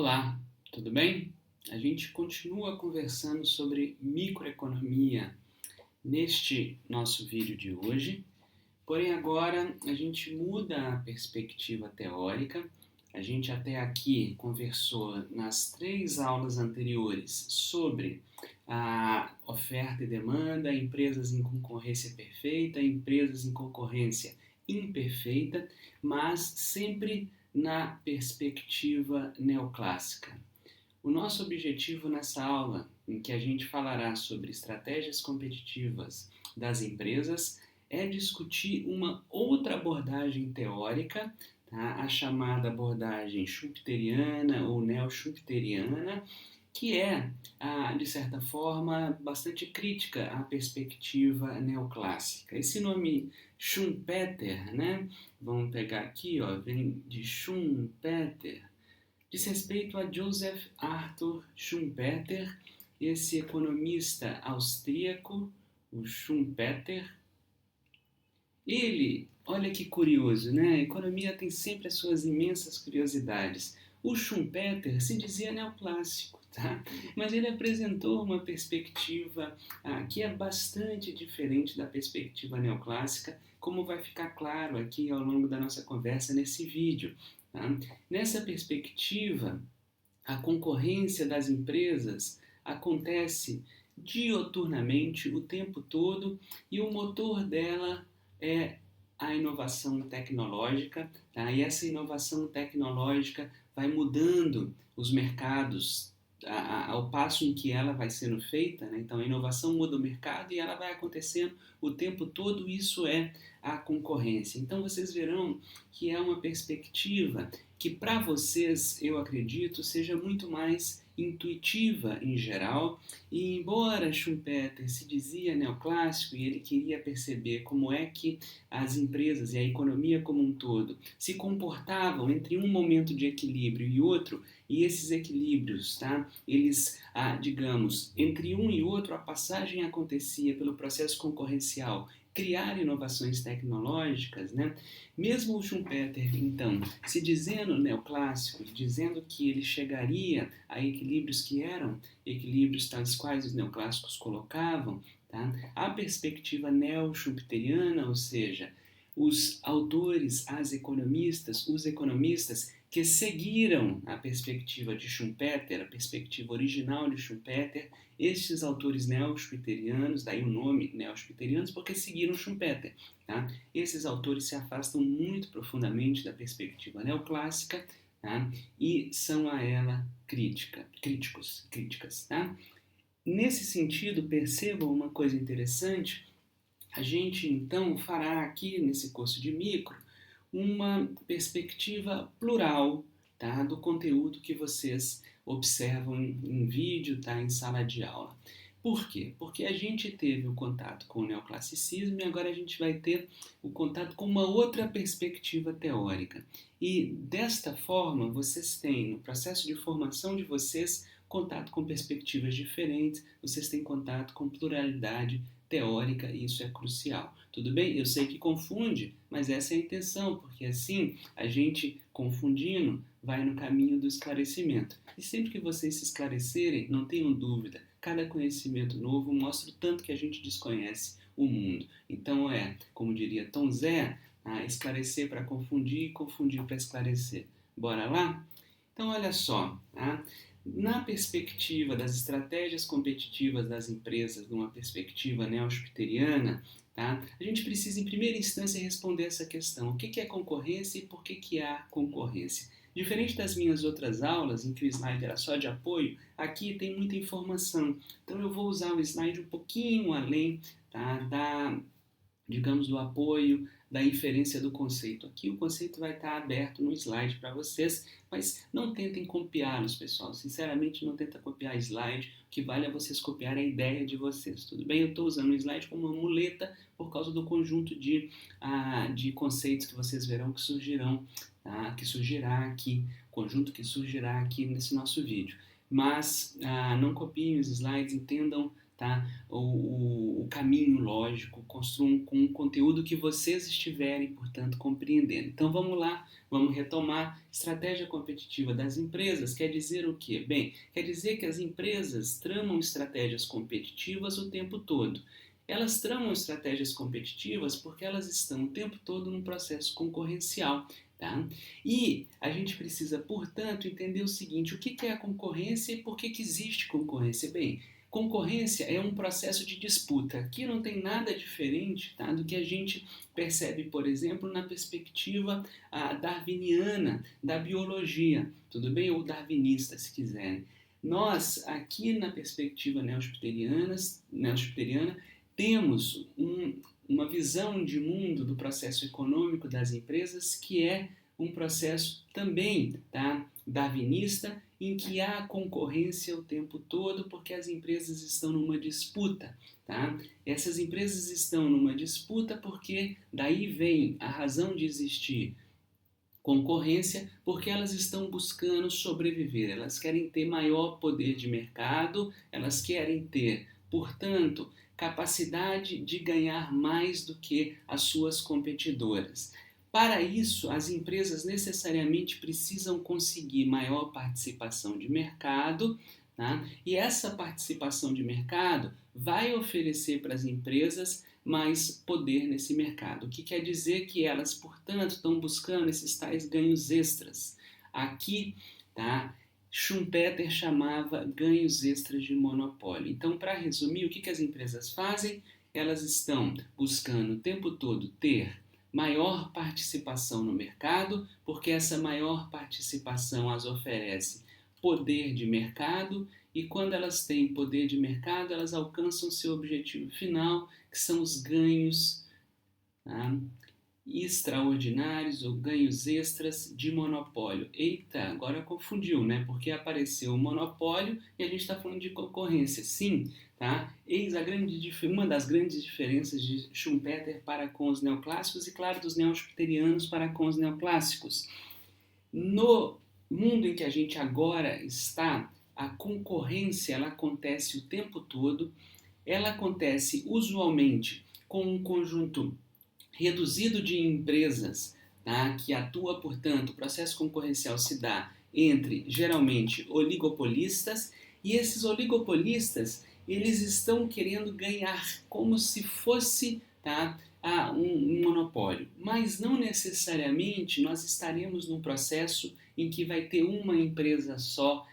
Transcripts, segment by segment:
Olá, tudo bem? A gente continua conversando sobre microeconomia neste nosso vídeo de hoje, porém agora a gente muda a perspectiva teórica. A gente até aqui conversou nas 3 aulas anteriores sobre a oferta e demanda, empresas em concorrência perfeita, empresas em concorrência imperfeita, mas sempre na perspectiva neoclássica. O nosso objetivo nessa aula, em que a gente falará sobre estratégias competitivas das empresas, é discutir uma outra abordagem teórica, tá? A chamada abordagem schumpeteriana ou neo-schumpeteriana, que é, de certa forma, bastante crítica à perspectiva neoclássica. Esse nome Schumpeter, né? Vamos pegar aqui, ó, vem de Schumpeter, diz respeito a Joseph Arthur Schumpeter, esse economista austríaco, o Schumpeter. Ele, olha que curioso, né? A economia tem sempre as suas imensas curiosidades. O Schumpeter se dizia neoclássico, tá? Mas ele apresentou uma perspectiva que é bastante diferente da perspectiva neoclássica, como vai ficar claro aqui ao longo da nossa conversa nesse vídeo. Tá? Nessa perspectiva, a concorrência das empresas acontece dioturnamente o tempo todo e o motor dela é a inovação tecnológica, tá? E essa inovação tecnológica vai mudando os mercados ao passo em que ela vai sendo feita, né? Então a inovação muda o mercado e ela vai acontecendo o tempo todo, isso é a concorrência. Então vocês verão que é uma perspectiva que para vocês, eu acredito, seja muito mais intuitiva em geral, e embora Schumpeter se dizia neoclássico e ele queria perceber como é que as empresas e a economia como um todo se comportavam entre um momento de equilíbrio e outro, e esses equilíbrios, tá? Eles, digamos, entre um e outro a passagem acontecia pelo processo concorrencial, criar inovações tecnológicas, né? Mesmo o Schumpeter, então, se dizendo neoclássico, dizendo que ele chegaria a equilíbrios que eram equilíbrios tais quais os neoclássicos colocavam, tá? A perspectiva neo-schumpeteriana, ou seja, os autores, os economistas que seguiram a perspectiva de Schumpeter, a perspectiva original de Schumpeter, estes autores neo-schumpeterianos, daí o nome neo-schumpeterianos, porque seguiram Schumpeter. Tá? Esses autores se afastam muito profundamente da perspectiva neoclássica, tá? E são a ela críticas. Tá? Nesse sentido, percebam uma coisa interessante, a gente então fará aqui nesse curso de micro uma perspectiva plural, tá, do conteúdo que vocês observam em vídeo, tá, em sala de aula. Por quê? Porque a gente teve o contato com o neoclassicismo e agora a gente vai ter o contato com uma outra perspectiva teórica. E desta forma, vocês têm, no processo de formação de vocês, contato com perspectivas diferentes, vocês têm contato com pluralidade teórica e isso é crucial. Tudo bem? Eu sei que confunde, mas essa é a intenção, porque assim a gente, confundindo, vai no caminho do esclarecimento. E sempre que vocês se esclarecerem, não tenham dúvida, cada conhecimento novo mostra o tanto que a gente desconhece o mundo. Então como diria Tom Zé, esclarecer para confundir e confundir para esclarecer. Bora lá? Então olha só, tá? Na perspectiva das estratégias competitivas das empresas, numa perspectiva neo-schumpeteriana, tá? A gente precisa, em primeira instância, responder essa questão. O que é concorrência e por que há concorrência? Diferente das minhas outras aulas, em que o slide era só de apoio, aqui tem muita informação. Então eu vou usar o slide um pouquinho além, tá, digamos, do apoio, da inferência do conceito. Aqui o conceito vai estar aberto no slide para vocês, mas não tentem copiá-los, pessoal. Sinceramente, não tentem copiar slide. O que vale é vocês copiar a ideia de vocês. Tudo bem? Eu estou usando o slide como uma muleta por causa do conjunto de conceitos que vocês verão que surgirão, que surgirá aqui, conjunto que surgirá aqui nesse nosso vídeo. Mas não copiem os slides, entendam tá, o caminho lógico, construam com o conteúdo que vocês estiverem, portanto, compreendendo. Então vamos lá, vamos retomar. Estratégia competitiva das empresas quer dizer o quê? Bem, quer dizer que as empresas tramam estratégias competitivas o tempo todo. Elas tramam estratégias competitivas porque elas estão o tempo todo num processo concorrencial. Tá? E a gente precisa, portanto, entender o seguinte: o que é a concorrência e por que existe concorrência? Bem, concorrência é um processo de disputa. Aqui não tem nada diferente, tá, do que a gente percebe, por exemplo, na perspectiva darwiniana da biologia, tudo bem? Ou darwinista, se quiserem. Nós, aqui na perspectiva neo-schuteriana, temos uma visão de mundo do processo econômico das empresas que é um processo também, tá, darwinista, em que há concorrência o tempo todo porque as empresas estão numa disputa. Tá? Essas empresas estão numa disputa porque daí vem a razão de existir concorrência, porque elas estão buscando sobreviver, elas querem ter maior poder de mercado, elas querem ter, portanto, capacidade de ganhar mais do que as suas competidoras. Para isso, as empresas necessariamente precisam conseguir maior participação de mercado, tá? E essa participação de mercado vai oferecer para as empresas mais poder nesse mercado. O que quer dizer que elas, portanto, estão buscando esses tais ganhos extras. Aqui, tá? Schumpeter chamava ganhos extras de monopólio. Então, para resumir, o que as empresas fazem? Elas estão buscando o tempo todo ter maior participação no mercado, porque essa maior participação as oferece poder de mercado, e quando elas têm poder de mercado, elas alcançam seu objetivo final, que são os ganhos, tá, extraordinários ou ganhos extras de monopólio. Eita, agora confundiu, né? Porque apareceu o monopólio e a gente está falando de concorrência. Sim, tá? Eis uma das grandes diferenças de Schumpeter para com os neoclássicos e, claro, dos neo-schuterianos para com os neoclássicos. No mundo em que a gente agora está, a concorrência ela acontece o tempo todo, ela acontece usualmente com um conjunto reduzido de empresas, tá, que atua, portanto, o processo concorrencial se dá entre, geralmente, oligopolistas, e esses oligopolistas, eles estão querendo ganhar como se fosse, tá, um monopólio. Mas não necessariamente nós estaremos num processo em que vai ter uma empresa só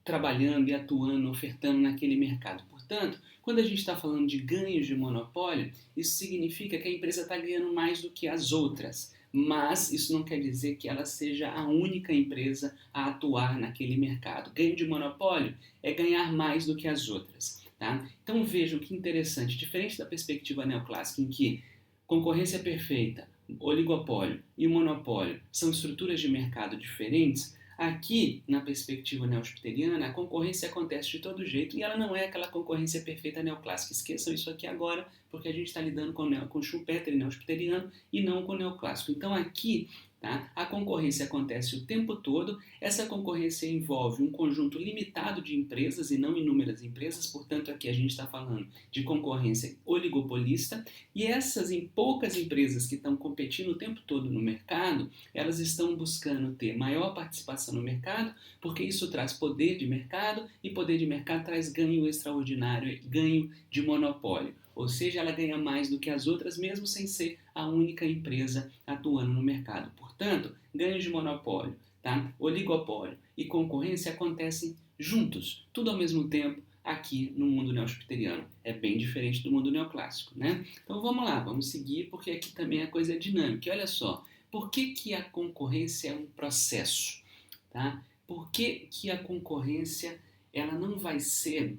trabalhando e atuando, ofertando naquele mercado. Portanto, quando a gente está falando de ganhos de monopólio, isso significa que a empresa está ganhando mais do que as outras. Mas isso não quer dizer que ela seja a única empresa a atuar naquele mercado. Ganho de monopólio é ganhar mais do que as outras. Tá? Então vejam que interessante, diferente da perspectiva neoclássica em que concorrência perfeita, oligopólio e monopólio são estruturas de mercado diferentes, aqui, na perspectiva neo-schuteriana, a concorrência acontece de todo jeito e ela não é aquela concorrência perfeita neoclássica. Esqueçam isso aqui agora, porque a gente está lidando com Schumpeter e neo-schuteriano e não com o neoclássico. Então aqui, tá, a concorrência acontece o tempo todo. Essa concorrência envolve um conjunto limitado de empresas e não inúmeras empresas, portanto aqui a gente está falando de concorrência oligopolista, e essas poucas empresas que estão competindo o tempo todo no mercado, elas estão buscando ter maior participação no mercado, porque isso traz poder de mercado, e poder de mercado traz ganho extraordinário, ganho de monopólio. Ou seja, ela ganha mais do que as outras, mesmo sem ser a única empresa atuando no mercado. Portanto, ganhos de monopólio, tá, oligopólio e concorrência acontecem juntos, tudo ao mesmo tempo, aqui no mundo neo-schuteriano. É bem diferente do mundo neoclássico, né? Então vamos lá, vamos seguir, porque aqui também a coisa é dinâmica. E olha só, por que a concorrência é um processo? Tá? Por que a concorrência ela não vai ser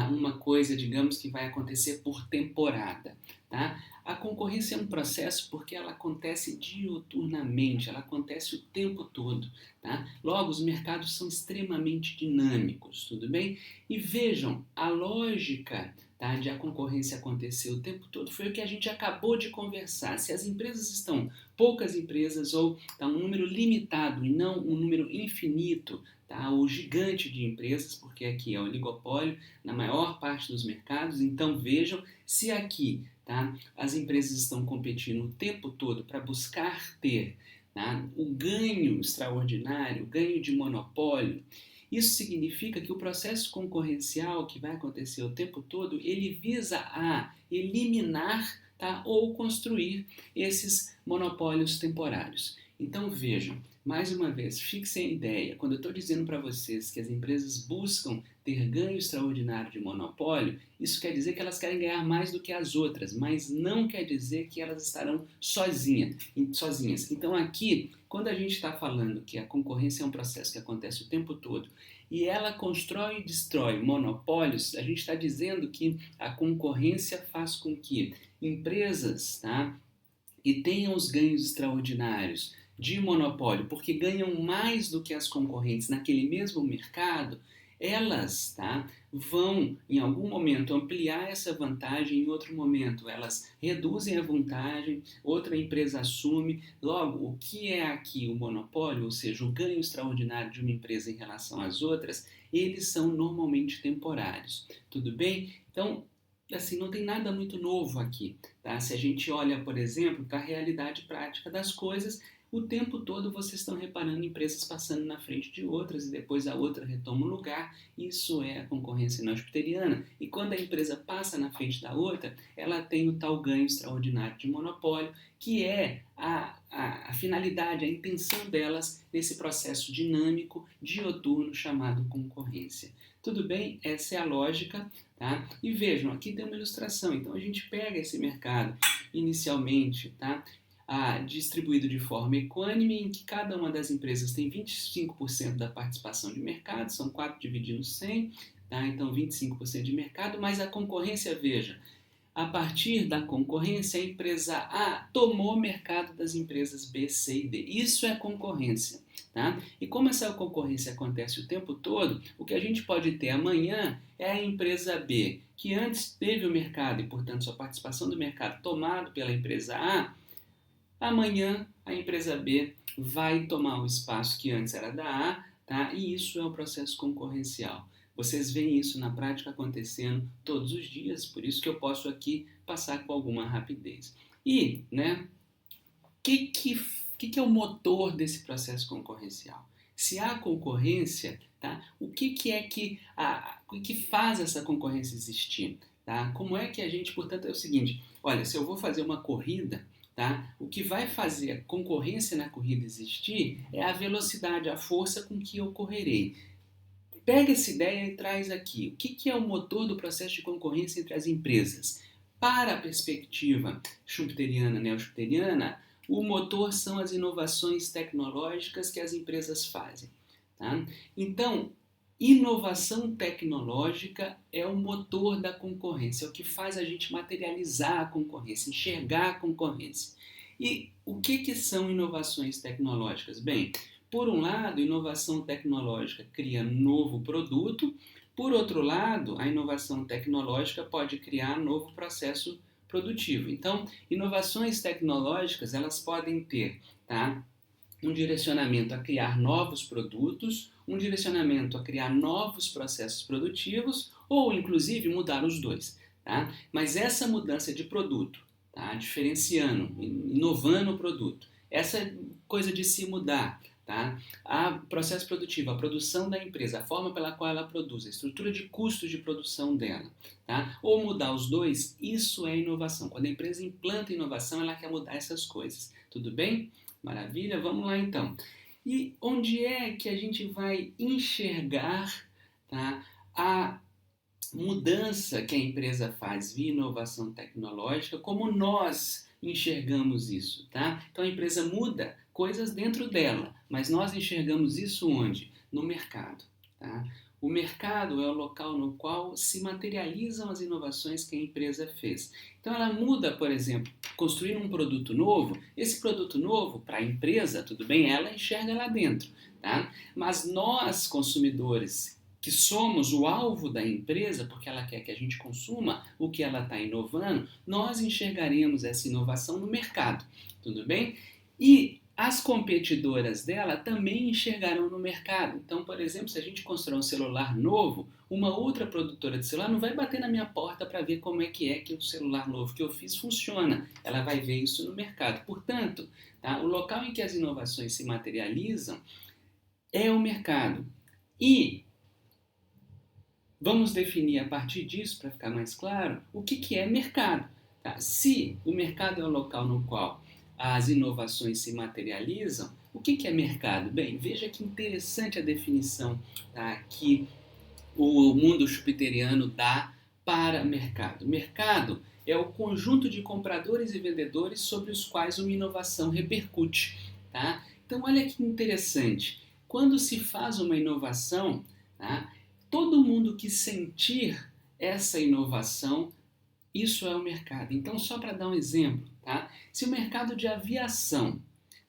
uma coisa, digamos, que vai acontecer por temporada? Tá? A concorrência é um processo porque ela acontece diuturnamente, ela acontece o tempo todo. Tá? Logo, os mercados são extremamente dinâmicos, tudo bem? E vejam, a lógica, tá, de a concorrência acontecer o tempo todo foi o que a gente acabou de conversar. Se as empresas estão, poucas empresas, ou tá, um número limitado e não um número infinito, tá? O gigante de empresas, porque aqui é o oligopólio na maior parte dos mercados. Então vejam se aqui, tá, as empresas estão competindo o tempo todo para buscar ter, tá, o ganho extraordinário, o ganho de monopólio. Isso significa que o processo concorrencial que vai acontecer o tempo todo, ele visa a eliminar, tá, ou construir esses monopólios temporários. Então vejam, mais uma vez, fixem a ideia, quando eu estou dizendo para vocês que as empresas buscam ter ganho extraordinário de monopólio, isso quer dizer que elas querem ganhar mais do que as outras, mas não quer dizer que elas estarão sozinhas. Então aqui, quando a gente está falando que a concorrência é um processo que acontece o tempo todo e ela constrói e destrói monopólios, a gente está dizendo que a concorrência faz com que empresas, tá, que tenham os ganhos extraordinários de monopólio, porque ganham mais do que as concorrentes naquele mesmo mercado, elas, tá, vão em algum momento ampliar essa vantagem, em outro momento elas reduzem a vantagem, outra empresa assume. Logo, o que é aqui o monopólio, ou seja, o ganho extraordinário de uma empresa em relação às outras, eles são normalmente temporários. Tudo bem? Então, assim, não tem nada muito novo aqui, tá? Se a gente olha, por exemplo, para a realidade prática das coisas, o tempo todo vocês estão reparando empresas passando na frente de outras e depois a outra retoma o lugar. Isso é a concorrência não jupiteriana. E quando a empresa passa na frente da outra, ela tem o tal ganho extraordinário de monopólio, que é a finalidade, a intenção delas nesse processo dinâmico, dioturno, chamado concorrência. Tudo bem? Essa é a lógica, tá? E vejam, aqui tem uma ilustração. Então a gente pega esse mercado inicialmente, tá, distribuído de forma equânime, em que cada uma das empresas tem 25% da participação de mercado, são 4 dividindo 100, tá? Então 25% de mercado, mas a concorrência, veja, a partir da concorrência, a empresa A tomou o mercado das empresas B, C e D. Isso é concorrência, tá? E como essa concorrência acontece o tempo todo, o que a gente pode ter amanhã é a empresa B, que antes teve o mercado e, portanto, sua participação do mercado tomado pela empresa A. Amanhã a empresa B vai tomar o espaço que antes era da A, tá? E isso é o processo concorrencial. Vocês veem isso na prática acontecendo todos os dias, por isso que eu posso aqui passar com alguma rapidez. E, né, que é o motor desse processo concorrencial? Se há concorrência, tá? O que faz essa concorrência existir? Tá? Como é que a gente, portanto, é o seguinte, olha, se eu vou fazer uma corrida, tá? O que vai fazer a concorrência na corrida existir é a velocidade, a força com que eu correrei. Pega essa ideia e traz aqui. O que é o motor do processo de concorrência entre as empresas? Para a perspectiva schumpeteriana, neo-schumpeteriana, o motor são as inovações tecnológicas que as empresas fazem. Tá? Então, inovação tecnológica é o motor da concorrência, é o que faz a gente materializar a concorrência, enxergar a concorrência. E o que são inovações tecnológicas? Bem, por um lado, inovação tecnológica cria novo produto, por outro lado, a inovação tecnológica pode criar novo processo produtivo. Então, inovações tecnológicas, elas podem ter, tá, um direcionamento a criar novos produtos, um direcionamento a criar novos processos produtivos ou, inclusive, mudar os dois. Tá? Mas essa mudança de produto, tá, diferenciando, inovando o produto, essa coisa de se mudar, tá, a processo produtivo, a produção da empresa, a forma pela qual ela produz, a estrutura de custos de produção dela, tá, ou mudar os dois, isso é inovação. Quando a empresa implanta inovação, ela quer mudar essas coisas. Tudo bem? Maravilha? Vamos lá então. E onde é que a gente vai enxergar, tá, a mudança que a empresa faz via inovação tecnológica, como nós enxergamos isso, tá? Então a empresa muda coisas dentro dela, mas nós enxergamos isso onde? No mercado, tá? O mercado é o local no qual se materializam as inovações que a empresa fez. Então ela muda, por exemplo, construir um produto novo. Esse produto novo, para a empresa, tudo bem, ela enxerga lá dentro, tá? Mas nós, consumidores, que somos o alvo da empresa, porque ela quer que a gente consuma o que ela está inovando, nós enxergaremos essa inovação no mercado, tudo bem? E as competidoras dela também enxergarão no mercado. Então, por exemplo, se a gente constrói um celular novo, uma outra produtora de celular não vai bater na minha porta para ver como é que o celular novo que eu fiz funciona. Ela vai ver isso no mercado. Portanto, tá, o local em que as inovações se materializam é o mercado. E vamos definir a partir disso, para ficar mais claro, o que é mercado. Tá? Se o mercado é o local no qual as inovações se materializam, o que é mercado? Bem, veja que interessante a definição, tá, que o mundo jupiteriano dá para mercado. Mercado é o conjunto de compradores e vendedores sobre os quais uma inovação repercute. Tá? Então, olha que interessante. Quando se faz uma inovação, tá, todo mundo que sentir essa inovação, isso é o mercado. Então, só para dar um exemplo, tá? Se o mercado de aviação,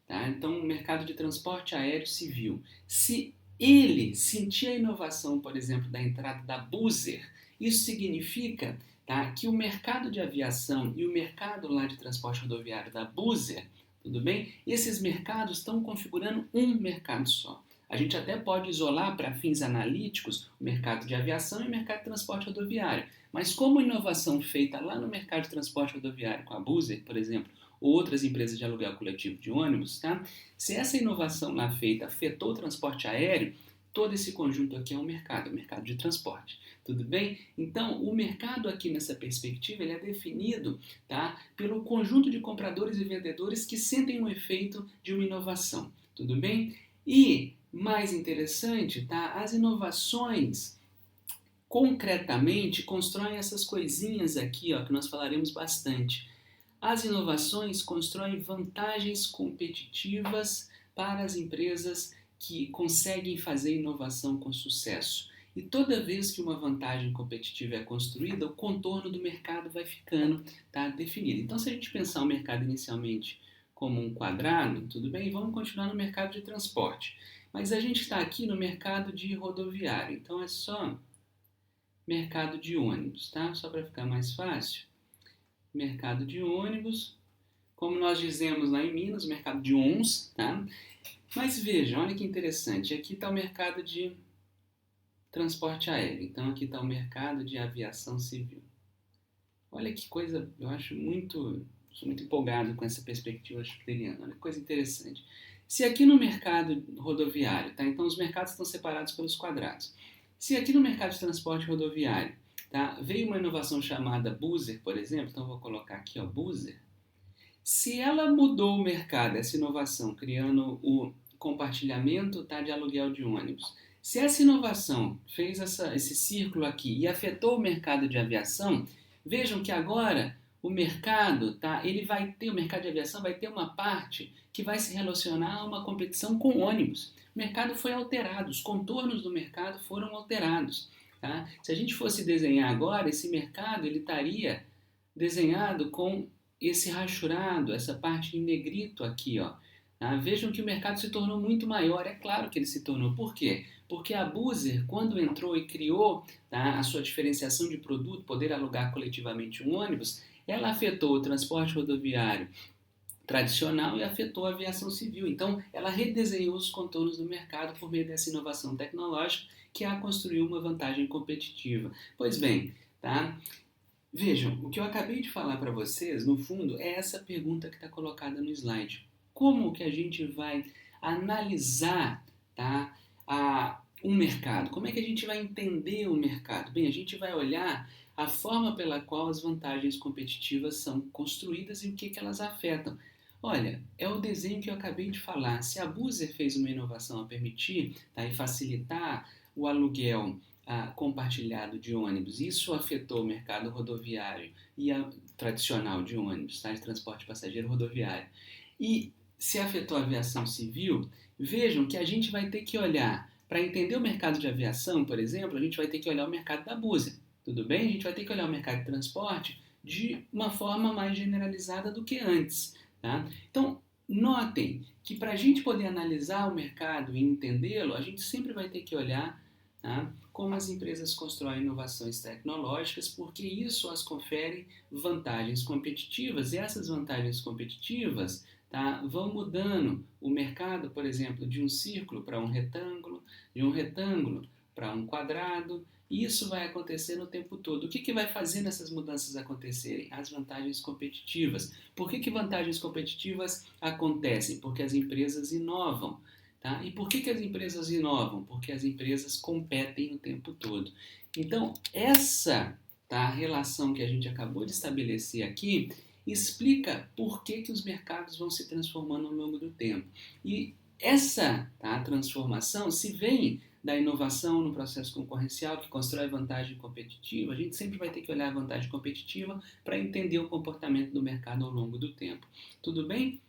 tá? Então, o mercado de transporte aéreo civil, se ele sentir a inovação, por exemplo, da entrada da Buzzer, isso significa, tá, que o mercado de aviação e o mercado lá de transporte rodoviário da Buzzer, tudo bem? Esses mercados estão configurando um mercado só. A gente até pode isolar para fins analíticos o mercado de aviação e o mercado de transporte rodoviário. Mas como a inovação feita lá no mercado de transporte rodoviário com a Buzzer, por exemplo, ou outras empresas de aluguel coletivo de ônibus, tá? Se essa inovação lá feita afetou o transporte aéreo, todo esse conjunto aqui é um mercado, o mercado de transporte. Tudo bem? Então, o mercado aqui nessa perspectiva ele é definido, tá, pelo conjunto de compradores e vendedores que sentem o efeito de uma inovação. Tudo bem? E, mais interessante, tá, as inovações concretamente constroem essas coisinhas aqui, ó, que nós falaremos bastante. As inovações constroem vantagens competitivas para as empresas que conseguem fazer inovação com sucesso. E toda vez que uma vantagem competitiva é construída, o contorno do mercado vai ficando, tá, definido. Então, se a gente pensar o mercado inicialmente como um quadrado, tudo bem? Vamos continuar no mercado de transporte. Mas a gente está aqui no mercado de rodoviário. Então, é só mercado de ônibus, tá? Só para ficar mais fácil. Mercado de ônibus, como nós dizemos lá em Minas, mercado de ons, tá? Mas vejam, olha que interessante, aqui está o mercado de transporte aéreo, então aqui está o mercado de aviação civil. Olha que coisa, eu acho sou muito empolgado com essa perspectiva jupiteriana, olha que coisa interessante. Se aqui no mercado rodoviário, tá? Então os mercados estão separados pelos quadrados. Se aqui no mercado de transporte rodoviário, tá, veio uma inovação chamada Buzzer, por exemplo, então vou colocar aqui, ó, Buzzer. Se ela mudou o mercado, essa inovação, criando o compartilhamento, tá, de aluguel de ônibus, se essa inovação fez esse círculo aqui e afetou o mercado de aviação, vejam que agora o mercado, tá, o mercado de aviação vai ter uma parte que vai se relacionar a uma competição com ônibus. O mercado foi alterado, os contornos do mercado foram alterados. Tá? Se a gente fosse desenhar agora, esse mercado ele estaria desenhado com esse rachurado, essa parte em negrito aqui, ó. Tá? Vejam que o mercado se tornou muito maior, é claro que ele se tornou. Por quê? Porque a Buzzer, quando entrou e criou, tá, a sua diferenciação de produto, poder alugar coletivamente um ônibus, ela afetou o transporte rodoviário tradicional e afetou a aviação civil. Então, ela redesenhou os contornos do mercado por meio dessa inovação tecnológica que a construiu uma vantagem competitiva. Pois bem, tá? Vejam, o que eu acabei de falar para vocês, no fundo, é essa pergunta que está colocada no slide. Como que a gente vai analisar, tá, um mercado? Como é que a gente vai entender o mercado? Bem, a gente vai olhar a forma pela qual as vantagens competitivas são construídas e o que elas afetam. Olha, é o desenho que eu acabei de falar. Se a Buzzer fez uma inovação a permitir, tá, e facilitar o aluguel compartilhado de ônibus, isso afetou o mercado rodoviário e tradicional de ônibus, tá, de transporte passageiro rodoviário. E se afetou a aviação civil, vejam que a gente vai ter que olhar, para entender o mercado de aviação, por exemplo, a gente vai ter que olhar o mercado da Buzzer, tudo bem? A gente vai ter que olhar o mercado de transporte de uma forma mais generalizada do que antes. Tá? Então, notem que para a gente poder analisar o mercado e entendê-lo, a gente sempre vai ter que olhar, tá, como as empresas constroem inovações tecnológicas, porque isso as confere vantagens competitivas, e essas vantagens competitivas, tá, vão mudando o mercado, por exemplo, de um círculo para um retângulo, de um retângulo para um quadrado, e isso vai acontecer o tempo todo. O que vai fazendo essas mudanças acontecerem? As vantagens competitivas. Por que vantagens competitivas acontecem? Porque as empresas inovam. Tá? E por que as empresas inovam? Porque as empresas competem o tempo todo. Então, essa, tá, relação que a gente acabou de estabelecer aqui explica por que os mercados vão se transformando ao longo do tempo. E essa, tá, transformação se vem da inovação no processo concorrencial, que constrói vantagem competitiva. A gente sempre vai ter que olhar a vantagem competitiva para entender o comportamento do mercado ao longo do tempo. Tudo bem?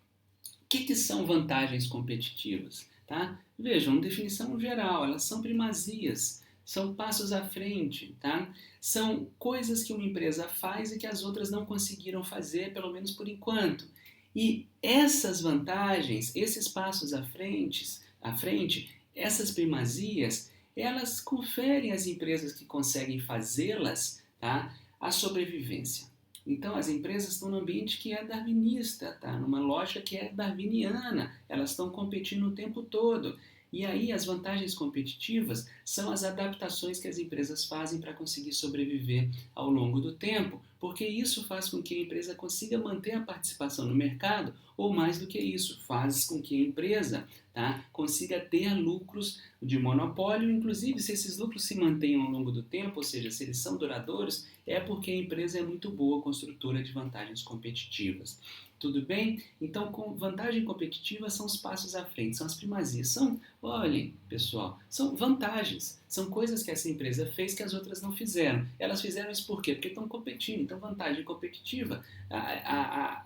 O que são vantagens competitivas? Tá? Vejam, definição geral, elas são primazias, são passos à frente, tá? São coisas que uma empresa faz e que as outras não conseguiram fazer, pelo menos por enquanto. E essas vantagens, esses passos à frente, essas primazias, elas conferem às empresas que conseguem fazê-las, tá, a sobrevivência. Então as empresas estão num ambiente que é darwinista, tá? Numa lógica que é darwiniana, elas estão competindo o tempo todo. E aí as vantagens competitivas são as adaptações que as empresas fazem para conseguir sobreviver ao longo do tempo, porque isso faz com que a empresa consiga manter a participação no mercado, ou mais do que isso, faz com que a empresa, tá, consiga ter lucros de monopólio, inclusive se esses lucros se mantenham ao longo do tempo, ou seja, se eles são duradouros, é porque a empresa é muito boa construtora de vantagens competitivas. Tudo bem? Então, com vantagem competitiva são os passos à frente, são as primazias. São, olhem, pessoal, são vantagens. São coisas que essa empresa fez que as outras não fizeram. Elas fizeram isso por quê? Porque estão competindo. Então, vantagem competitiva,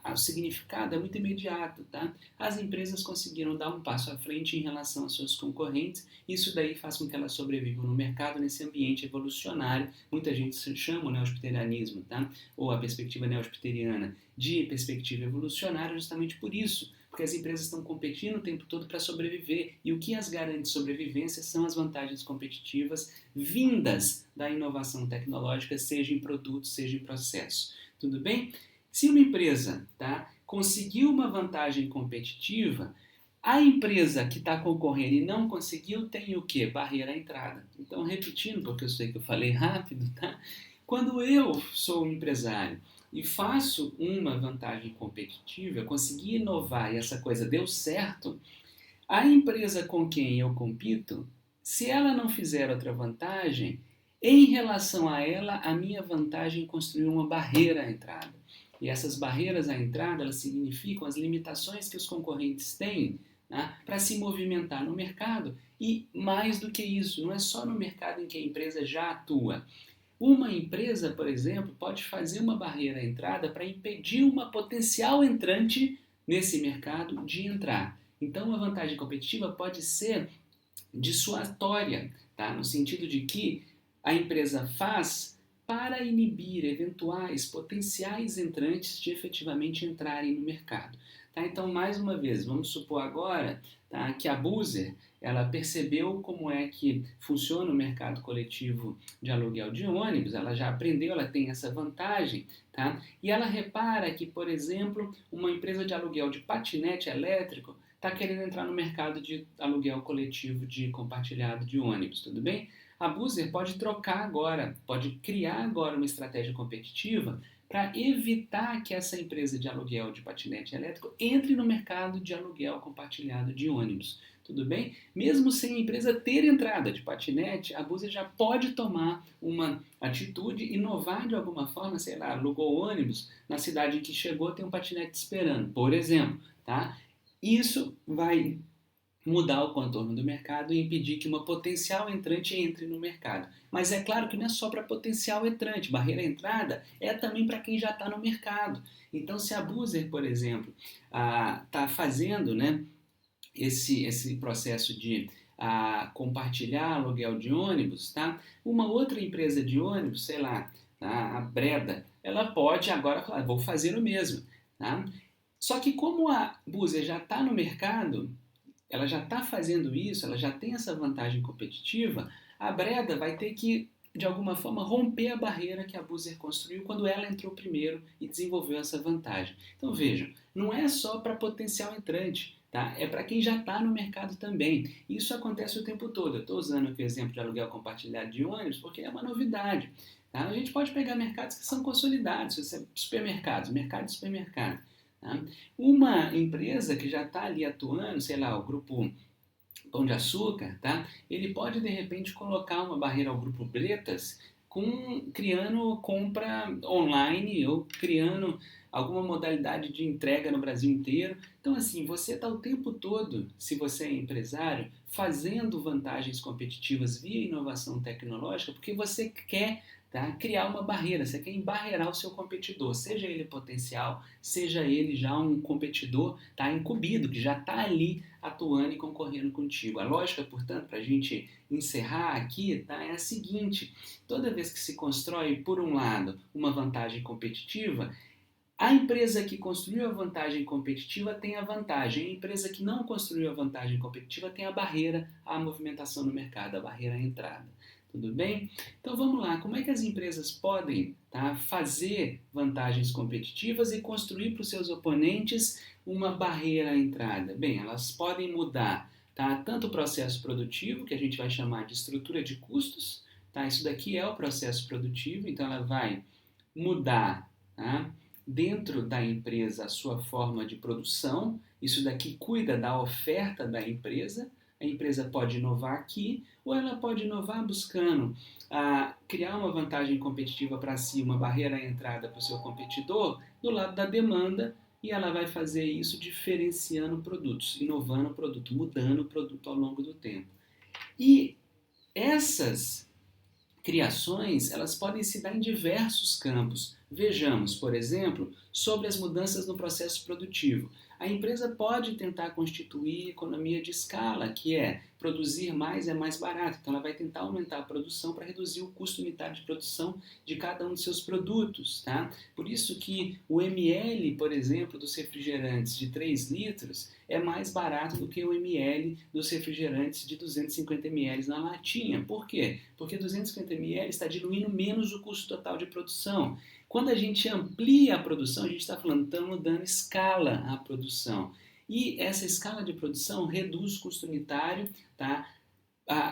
o significado é muito imediato, tá? As empresas conseguiram dar um passo à frente em relação aos seus concorrentes. Isso daí faz com que elas sobrevivam no mercado nesse ambiente evolucionário. Muita gente chama o neo-spitterianismo, tá? Ou a perspectiva neo-spitteriana de perspectiva evolucionária justamente por isso, porque as empresas estão competindo o tempo todo para sobreviver, e o que as garante sobrevivência são as vantagens competitivas vindas da inovação tecnológica, seja em produtos, seja em processos. Tudo bem? Se uma empresa, tá, conseguiu uma vantagem competitiva, a empresa que está concorrendo e não conseguiu tem o quê? Barreira à entrada. Então, repetindo, porque eu sei que eu falei rápido, tá? Quando eu sou um empresário e faço uma vantagem competitiva, consegui inovar e essa coisa deu certo, a empresa com quem eu compito, se ela não fizer outra vantagem, em relação a ela, a minha vantagem construiu uma barreira à entrada. E essas barreiras à entrada, elas significam as limitações que os concorrentes têm, né, para se movimentar no mercado. E mais do que isso, não é só no mercado em que a empresa já atua. Uma empresa, por exemplo, pode fazer uma barreira à entrada para impedir uma potencial entrante nesse mercado de entrar. Então, a vantagem competitiva pode ser dissuasória, tá? No sentido de que a empresa faz para inibir eventuais potenciais entrantes de efetivamente entrarem no mercado. Tá? Então, mais uma vez, vamos supor agora, tá, que a Buser ela percebeu como é que funciona o mercado coletivo de aluguel de ônibus, ela já aprendeu, ela tem essa vantagem, tá? E ela repara que, por exemplo, uma empresa de aluguel de patinete elétrico está querendo entrar no mercado de aluguel coletivo de compartilhado de ônibus, tudo bem? A Buser pode trocar agora, pode criar agora uma estratégia competitiva para evitar que essa empresa de aluguel de patinete elétrico entre no mercado de aluguel compartilhado de ônibus. Tudo bem? Mesmo sem a empresa ter entrada de patinete, a Buser já pode tomar uma atitude, inovar de alguma forma, sei lá, alugou ônibus, na cidade em que chegou tem um patinete esperando, por exemplo, tá? Isso vai mudar o contorno do mercado e impedir que uma potencial entrante entre no mercado. Mas é claro que não é só para potencial entrante, barreira à entrada é também para quem já está no mercado. Então, se a Buser, por exemplo, está fazendo, né, esse processo de compartilhar aluguel de ônibus, tá? Uma outra empresa de ônibus, sei lá, tá? A Breda, ela pode agora falar, vou fazer o mesmo, tá? Só que como a Buser já está no mercado, ela já está fazendo isso, ela já tem essa vantagem competitiva, a Breda vai ter que de alguma forma, romper a barreira que a Buser construiu quando ela entrou primeiro e desenvolveu essa vantagem. Então vejam, não é só para potencial entrante, tá? É para quem já está no mercado também. Isso acontece o tempo todo. Eu estou usando aqui o exemplo de aluguel compartilhado de ônibus porque é uma novidade. Tá? A gente pode pegar mercados que são consolidados, supermercados, mercado de supermercado. Tá? Uma empresa que já está ali atuando, sei lá, o grupo Pão de Açúcar, tá? Ele pode de repente colocar uma barreira ao grupo Bretas criando compra online ou criando alguma modalidade de entrega no Brasil inteiro. Então, assim, você está o tempo todo, se você é empresário, fazendo vantagens competitivas via inovação tecnológica, porque você quer, tá, criar uma barreira, você quer embarrear o seu competidor, seja ele potencial, seja ele já um competidor, tá, incumbido, que já está ali atuando e concorrendo contigo. A lógica, portanto, para a gente encerrar aqui, tá, é a seguinte: toda vez que se constrói, por um lado, uma vantagem competitiva, a empresa que construiu a vantagem competitiva tem a vantagem, a empresa que não construiu a vantagem competitiva tem a barreira à movimentação no mercado, a barreira à entrada. Tudo bem? Então vamos lá, como é que as empresas podem, tá, fazer vantagens competitivas e construir para os seus oponentes uma barreira à entrada? Bem, elas podem mudar, tá, tanto o processo produtivo, que a gente vai chamar de estrutura de custos, tá, isso daqui é o processo produtivo, então ela vai mudar, tá, dentro da empresa a sua forma de produção, isso daqui cuida da oferta da empresa. A empresa pode inovar aqui, ou ela pode inovar buscando criar uma vantagem competitiva para si, uma barreira à entrada para o seu competidor, do lado da demanda, e ela vai fazer isso diferenciando produtos, inovando o produto, mudando o produto ao longo do tempo. E essas criações, elas podem se dar em diversos campos. Vejamos, por exemplo, sobre as mudanças no processo produtivo. A empresa pode tentar constituir economia de escala, que é produzir mais é mais barato. Então ela vai tentar aumentar a produção para reduzir o custo unitário de produção de cada um de seus produtos. Tá? Por isso que o ml, por exemplo, dos refrigerantes de 3 litros é mais barato do que o ml dos refrigerantes de 250 ml na latinha. Por quê? Porque 250 ml está diluindo menos o custo total de produção. Quando a gente amplia a produção, a gente está falando, estamos dando escala à produção. E essa escala de produção reduz o custo unitário, tá,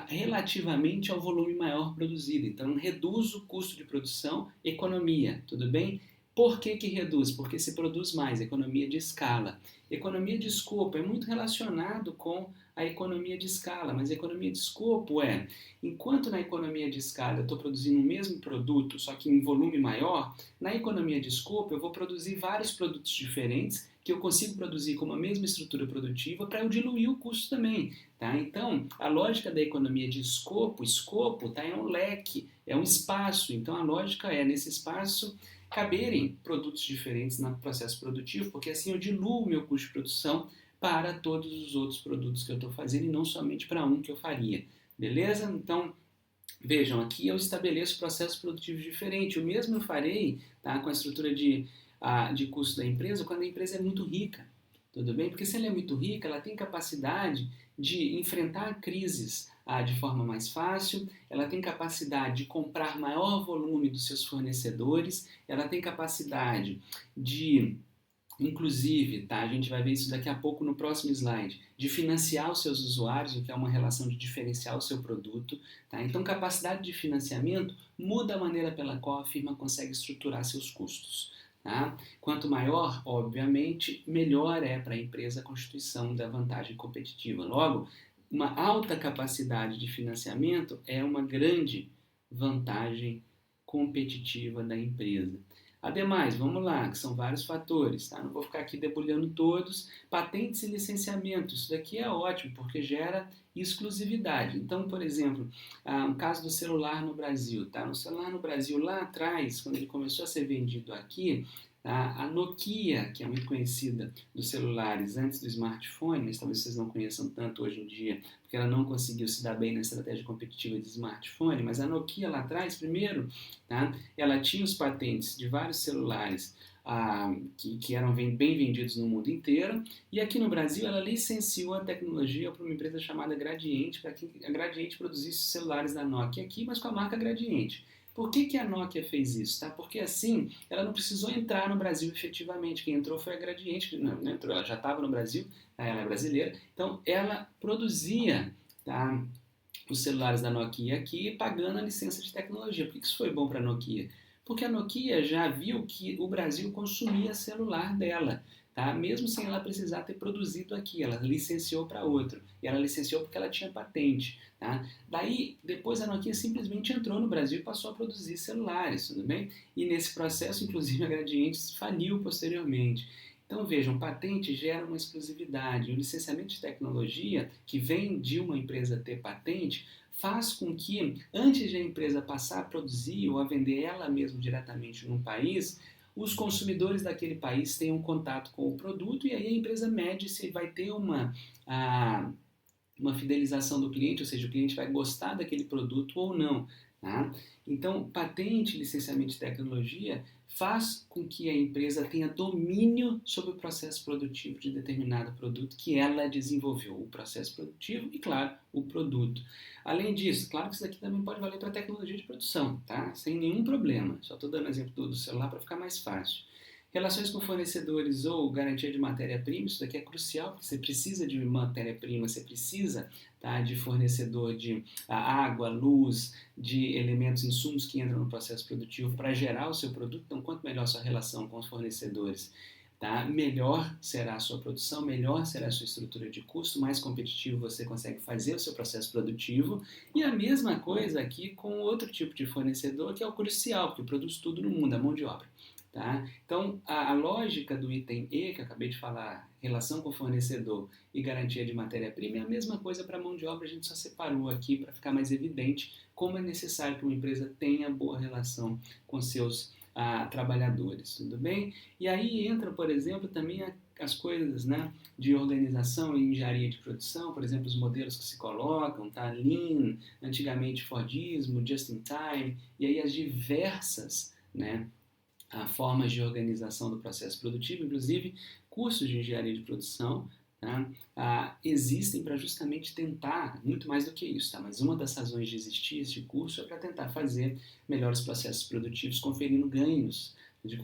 relativamente ao volume maior produzido. Então, reduz o custo de produção, economia, tudo bem? Por que reduz? Porque se produz mais, economia de escala. Economia de escopo é muito relacionado com a economia de escala, mas a economia de escopo é, enquanto na economia de escala eu estou produzindo o mesmo produto, só que em volume maior, na economia de escopo eu vou produzir vários produtos diferentes que eu consigo produzir com a mesma estrutura produtiva para eu diluir o custo também. Tá? Então, a lógica da economia de escopo tá, é um leque, é um espaço. Então, a lógica é, nesse espaço, caberem produtos diferentes no processo produtivo, porque assim eu diluo o meu custo de produção para todos os outros produtos que eu estou fazendo e não somente para um que eu faria. Beleza? Então, vejam, aqui eu estabeleço processos produtivos diferentes. O mesmo eu farei, tá, com a estrutura de custo da empresa quando a empresa é muito rica. Tudo bem? Porque se ela é muito rica, ela tem capacidade de enfrentar crises de forma mais fácil, ela tem capacidade de comprar maior volume dos seus fornecedores, ela tem capacidade de, inclusive, tá, a gente vai ver isso daqui a pouco no próximo slide, de financiar os seus usuários, o que é uma relação de diferenciar o seu produto. Tá? Então, capacidade de financiamento muda a maneira pela qual a firma consegue estruturar seus custos. Tá? Quanto maior, obviamente, melhor é para a empresa a constituição da vantagem competitiva. Logo, uma alta capacidade de financiamento é uma grande vantagem competitiva da empresa. Ademais, vamos lá, que são vários fatores, tá? Não vou ficar aqui debulhando todos. Patentes e licenciamento, isso daqui é ótimo, porque gera exclusividade. Então, por exemplo, no caso do celular no Brasil, tá? No celular no Brasil, lá atrás, quando ele começou a ser vendido aqui, tá? A Nokia, que é muito conhecida dos celulares antes do smartphone, mas talvez vocês não conheçam tanto hoje em dia, porque ela não conseguiu se dar bem na estratégia competitiva de smartphone, mas a Nokia lá atrás, primeiro, tá? Ela tinha os patentes de vários celulares que eram bem vendidos no mundo inteiro. E aqui no Brasil ela licenciou a tecnologia para uma empresa chamada Gradiente, para que a Gradiente produzisse celulares da Nokia aqui, mas com a marca Gradiente. Por que a Nokia fez isso? Tá? Porque assim ela não precisou entrar no Brasil efetivamente. Quem entrou foi a Gradiente, que não entrou, ela já estava no Brasil, ela é brasileira, então ela produzia, tá, os celulares da Nokia aqui pagando a licença de tecnologia. Por que isso foi bom para a Nokia? Porque a Nokia já viu que o Brasil consumia celular dela, tá? Mesmo sem ela precisar ter produzido aqui, ela licenciou para outro. E ela licenciou porque ela tinha patente. Tá? Daí, depois a Nokia simplesmente entrou no Brasil e passou a produzir celulares, tudo bem? E nesse processo, inclusive, a Gradiente faliu posteriormente. Então vejam, patente gera uma exclusividade. O licenciamento de tecnologia, que vem de uma empresa ter patente, faz com que, antes de a empresa passar a produzir ou a vender ela mesma diretamente num país, os consumidores daquele país tenham contato com o produto e aí a empresa mede se vai ter uma fidelização do cliente, ou seja, o cliente vai gostar daquele produto ou não. Tá? Então, patente, licenciamento de tecnologia faz com que a empresa tenha domínio sobre o processo produtivo de determinado produto que ela desenvolveu, o processo produtivo e, claro, o produto. Além disso, claro que isso daqui também pode valer para a tecnologia de produção, tá? Sem nenhum problema. Só estou dando exemplo do celular para ficar mais fácil. Relações com fornecedores ou garantia de matéria-prima, isso daqui é crucial, porque você precisa de matéria-prima, você precisa, tá, de fornecedor de água, luz, de elementos, insumos que entram no processo produtivo para gerar o seu produto. Então, quanto melhor a sua relação com os fornecedores, tá, melhor será a sua produção, melhor será a sua estrutura de custo, mais competitivo você consegue fazer o seu processo produtivo. E a mesma coisa aqui com outro tipo de fornecedor, que é o crucial, porque produz tudo no mundo, a mão de obra. Tá? Então, a lógica do item E, que eu acabei de falar, relação com o fornecedor e garantia de matéria-prima, é a mesma coisa para a mão de obra, a gente só separou aqui para ficar mais evidente como é necessário que uma empresa tenha boa relação com seus trabalhadores, tudo bem? E aí entra, por exemplo, também as coisas, né, de organização e engenharia de produção, por exemplo, os modelos que se colocam, tá? Lean, antigamente Fordismo, Just in Time, e aí as diversas, né, formas de organização do processo produtivo, inclusive cursos de engenharia de produção, tá? Existem para justamente tentar, muito mais do que isso, tá? Mas uma das razões de existir esse curso é para tentar fazer melhores processos produtivos, conferindo ganhos de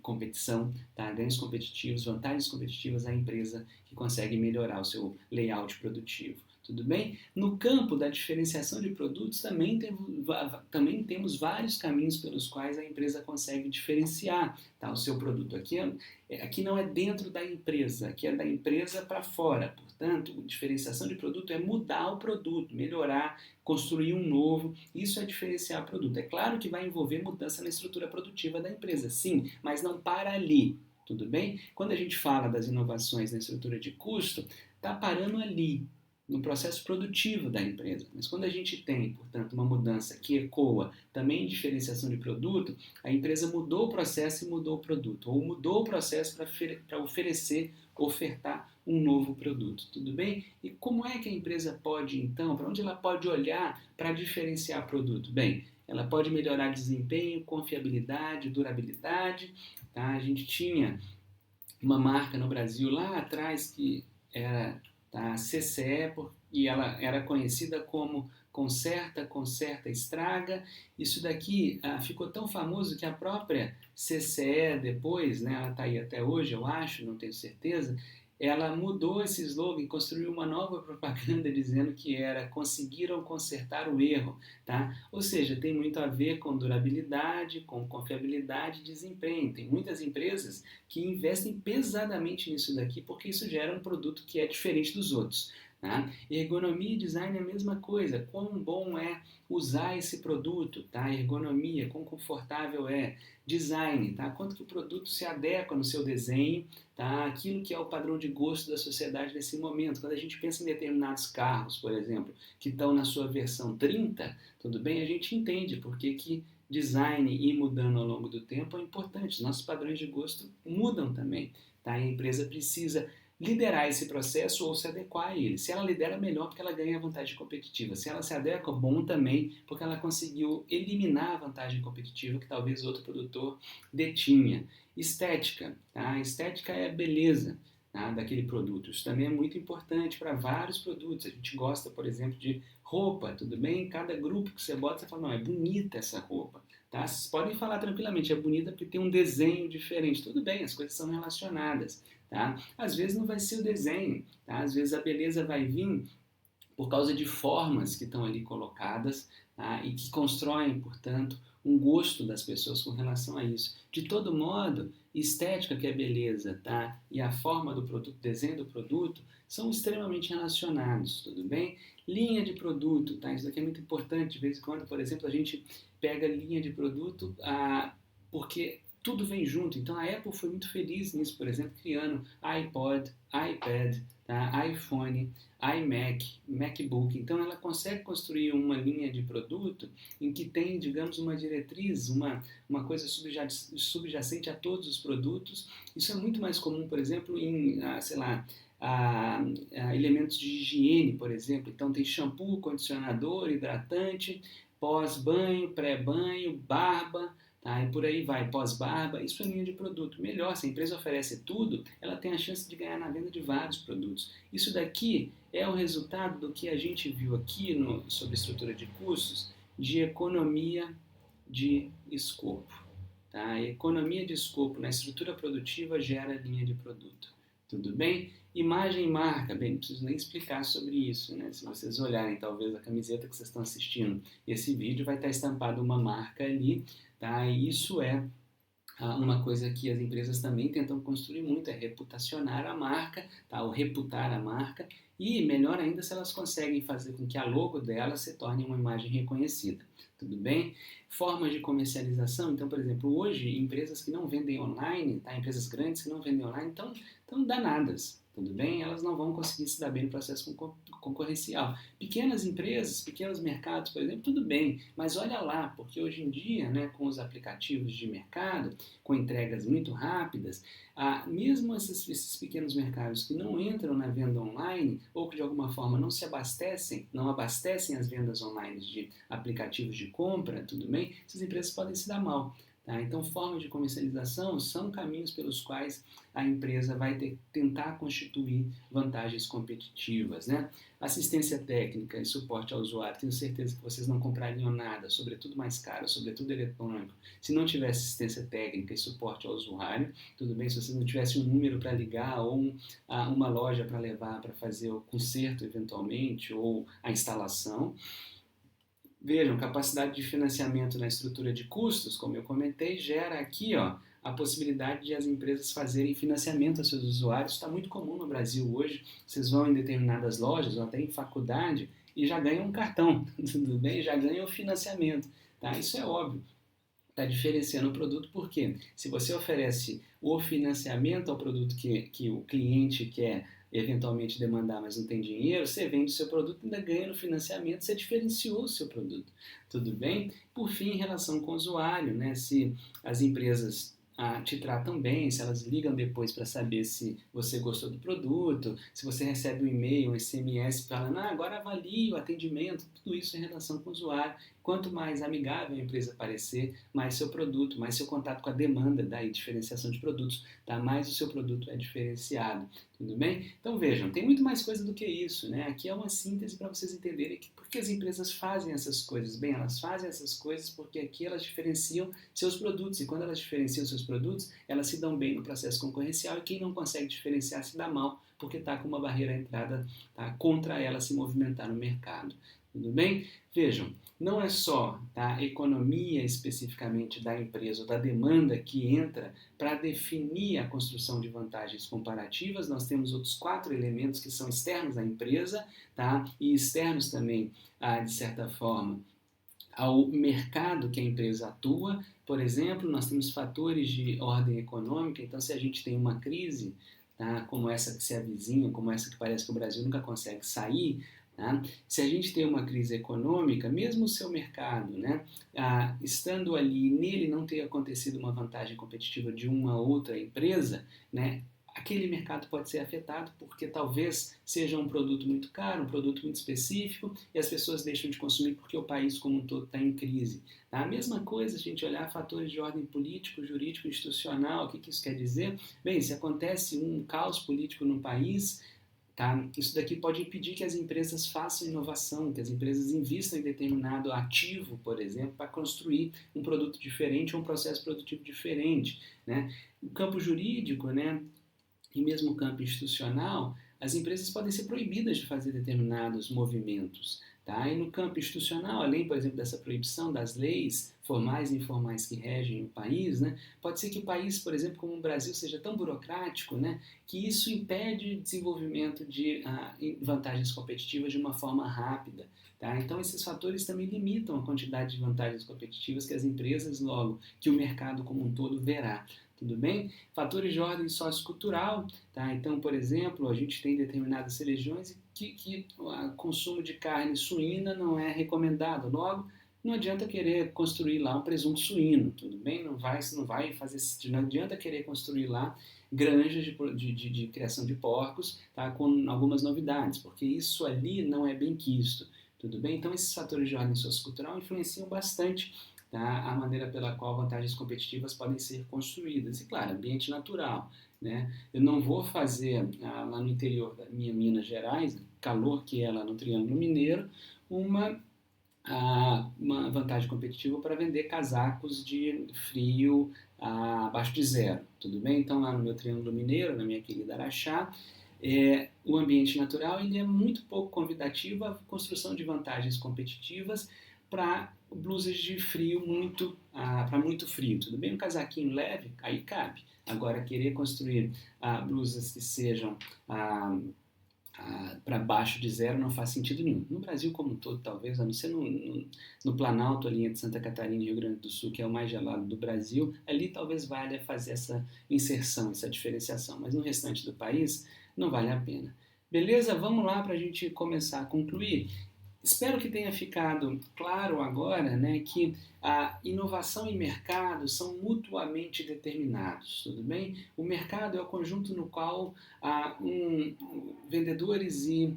competição, tá? Ganhos competitivos, vantagens competitivas à empresa que consegue melhorar o seu layout produtivo. Tudo bem? No campo da diferenciação de produtos também temos vários caminhos pelos quais a empresa consegue diferenciar, tá, o seu produto. Aqui não é dentro da empresa, aqui é da empresa para fora. Portanto, diferenciação de produto é mudar o produto, melhorar, construir um novo. Isso é diferenciar o produto. É claro que vai envolver mudança na estrutura produtiva da empresa, sim, mas não para ali. Tudo bem? Quando a gente fala das inovações na estrutura de custo, está parando ali, no processo produtivo da empresa. Mas quando a gente tem, portanto, uma mudança que ecoa também em diferenciação de produto, a empresa mudou o processo e mudou o produto, ou mudou o processo para ofertar um novo produto, tudo bem? E como é que a empresa pode, então, para onde ela pode olhar para diferenciar produto? Bem, ela pode melhorar desempenho, confiabilidade, durabilidade, tá? A gente tinha uma marca no Brasil lá atrás que era a CCE, e ela era conhecida como conserta, estraga. Isso daqui ficou tão famoso que a própria CCE depois, né, ela está aí até hoje, eu acho, não tenho certeza, ela mudou esse slogan, construiu uma nova propaganda dizendo que era conseguiram consertar o erro, tá? Ou seja, tem muito a ver com durabilidade, com confiabilidade e desempenho. Tem muitas empresas que investem pesadamente nisso daqui porque isso gera um produto que é diferente dos outros. Tá? Ergonomia e design é a mesma coisa. Quão bom é usar esse produto, tá? Ergonomia, quão confortável é. Design, tá? Quanto que o produto se adequa no seu desenho, tá? Aquilo que é o padrão de gosto da sociedade nesse momento. Quando a gente pensa em determinados carros, por exemplo, que estão na sua versão 30, tudo bem? A gente entende porque que design ir mudando ao longo do tempo é importante. Os nossos padrões de gosto mudam também, tá? A empresa precisa liderar esse processo ou se adequar a ele. Se ela lidera, melhor, porque ela ganha vantagem competitiva. Se ela se adequa, bom também, porque ela conseguiu eliminar a vantagem competitiva que talvez outro produtor detinha. Estética. Tá? Estética é a beleza, tá, daquele produto. Isso também é muito importante para vários produtos. A gente gosta, por exemplo, de roupa, tudo bem? Cada grupo que você bota, você fala, não, é bonita essa roupa. Tá? Vocês podem falar tranquilamente, é bonita porque tem um desenho diferente. Tudo bem, as coisas são relacionadas. Tá? Às vezes não vai ser o desenho, tá? Às vezes a beleza vai vir por causa de formas que estão ali colocadas, tá? E que constroem, portanto, um gosto das pessoas com relação a isso. De todo modo, estética, que é beleza, tá? E a forma do produto, desenho do produto, são extremamente relacionados, tudo bem? Linha de produto, tá? Isso aqui é muito importante. De vez em quando, por exemplo, a gente pega linha de produto porque tudo vem junto. Então a Apple foi muito feliz nisso, por exemplo, criando iPod, iPad, tá? iPhone, iMac, MacBook. Então ela consegue construir uma linha de produto em que tem, digamos, uma diretriz, uma coisa subjacente a todos os produtos. Isso é muito mais comum, por exemplo, em, sei lá, elementos de higiene, por exemplo. Então tem shampoo, condicionador, hidratante, pós-banho, pré-banho, barba, tá? E por aí vai, pós-barba, isso é linha de produto. Melhor, se a empresa oferece tudo, ela tem a chance de ganhar na venda de vários produtos. Isso daqui é o resultado do que a gente viu aqui sobre estrutura de custos, de economia de escopo. Tá? A economia de escopo na estrutura produtiva gera linha de produto. Tudo bem? Imagem e marca, bem, não preciso nem explicar sobre isso, né? Se vocês olharem talvez a camiseta que vocês estão assistindo, esse vídeo vai estar estampado uma marca ali, tá? E isso é uma coisa que as empresas também tentam construir muito, é reputacionar a marca, tá? Ou reputar a marca, e melhor ainda se elas conseguem fazer com que a logo dela se torne uma imagem reconhecida. Tudo bem? Formas de comercialização, então, por exemplo, hoje, empresas que não vendem online, tá? Empresas grandes que não vendem online, estão danadas. Tudo bem? Elas não vão conseguir se dar bem no processo concorrencial. Pequenas empresas, pequenos mercados, por exemplo, tudo bem, mas olha lá, porque hoje em dia, né, com os aplicativos de mercado, com entregas muito rápidas, mesmo esses pequenos mercados que não entram na venda online ou que de alguma forma não se abastecem, não abastecem as vendas online de aplicativos de compra, tudo bem? Essas empresas podem se dar mal. Tá? Então, formas de comercialização são caminhos pelos quais a empresa vai tentar constituir vantagens competitivas. Né? Assistência técnica e suporte ao usuário. Tenho certeza que vocês não comprariam nada, sobretudo mais caro, sobretudo eletrônico, se não tivesse assistência técnica e suporte ao usuário. Tudo bem, se vocês não tivessem um número para ligar ou uma loja para levar para fazer o conserto eventualmente ou a instalação. Vejam, capacidade de financiamento na estrutura de custos, como eu comentei, gera aqui a possibilidade de as empresas fazerem financiamento aos seus usuários. Está muito comum no Brasil hoje. Vocês vão em determinadas lojas ou até em faculdade e já ganham um cartão, tudo bem? Já ganham o financiamento. Tá? Isso é óbvio. Está diferenciando o produto porque se você oferece o financiamento ao produto que o cliente quer eventualmente demandar, mas não tem dinheiro, você vende o seu produto e ainda ganha no financiamento, você diferenciou o seu produto. Tudo bem? Por fim, em relação com o usuário, né? Se as empresas te tratam bem, se elas ligam depois para saber se você gostou do produto, se você recebe um e-mail, um SMS falando, agora avalie o atendimento, tudo isso em relação com o usuário. Quanto mais amigável a empresa parecer, mais seu produto, mais seu contato com a demanda, daí diferenciação de produtos, tá? Mais o seu produto é diferenciado. Tudo bem? Então vejam, tem muito mais coisa do que isso, né? Aqui é uma síntese para vocês entenderem por que as empresas fazem essas coisas. Bem, elas fazem essas coisas porque aqui elas diferenciam seus produtos, e quando elas diferenciam seus produtos, elas se dão bem no processo concorrencial, e quem não consegue diferenciar se dá mal, porque está com uma barreira à entrada, tá, contra ela se movimentar no mercado. Tudo bem? Vejam, não é só a economia especificamente da empresa ou da demanda que entra para definir a construção de vantagens comparativas. Nós temos outros 4 elementos que são externos à empresa, tá? E externos também, de certa forma, ao mercado que a empresa atua. Por exemplo, nós temos fatores de ordem econômica. Então, se a gente tem uma crise, tá, como essa que se avizinha, como essa que parece que o Brasil nunca consegue sair, tá? Se a gente tem uma crise econômica, mesmo o seu mercado, né, estando ali, nele não ter acontecido uma vantagem competitiva de uma outra empresa, né, aquele mercado pode ser afetado porque talvez seja um produto muito caro, um produto muito específico, e as pessoas deixam de consumir porque o país como um todo está em crise. Tá? A mesma coisa, a gente olhar fatores de ordem político, jurídico, institucional, o que isso quer dizer? Bem, se acontece um caos político no país, tá? Isso daqui pode impedir que as empresas façam inovação, que as empresas invistam em determinado ativo, por exemplo, para construir um produto diferente ou um processo produtivo diferente. Né? No campo jurídico, né, e mesmo no campo institucional, as empresas podem ser proibidas de fazer determinados movimentos. Tá? E no campo institucional, além, por exemplo, dessa proibição das leis formais e informais que regem o país, né, pode ser que o país, por exemplo, como o Brasil, seja tão burocrático, né, que isso impede o desenvolvimento de vantagens competitivas de uma forma rápida. Tá? Então, esses fatores também limitam a quantidade de vantagens competitivas que as empresas, logo que o mercado como um todo verá. Tudo bem? Fatores de ordem sociocultural, tá? Então, por exemplo, a gente tem determinadas regiões que o consumo de carne suína não é recomendado. Logo, não adianta querer construir lá um presunto suíno, tudo bem? Não vai fazer, não adianta querer construir lá granjas de criação de porcos, tá? Com algumas novidades, porque isso ali não é bem quisto, tudo bem? Então, esses fatores de ordem sociocultural influenciam bastante, tá? A maneira pela qual vantagens competitivas podem ser construídas. E, claro, ambiente natural. Né? Eu não vou fazer lá no interior da minha Minas Gerais, calor que é lá no Triângulo Mineiro, uma vantagem competitiva para vender casacos de frio abaixo de zero. Tudo bem? Então, lá no meu Triângulo Mineiro, na minha querida Araxá, o ambiente natural ele é muito pouco convidativo à construção de vantagens competitivas para blusas de frio para muito frio, tudo bem? Um casaquinho leve, aí cabe. Agora, querer construir blusas que sejam para baixo de zero não faz sentido nenhum. No Brasil como um todo, talvez, a não ser no Planalto, ali entre Santa Catarina e Rio Grande do Sul, que é o mais gelado do Brasil, ali talvez valha fazer essa inserção, essa diferenciação, mas no restante do país não vale a pena. Beleza? Vamos lá para a gente começar a concluir. Espero que tenha ficado claro agora, né, que a inovação e mercado são mutuamente determinados, tudo bem? O mercado é o conjunto no qual vendedores e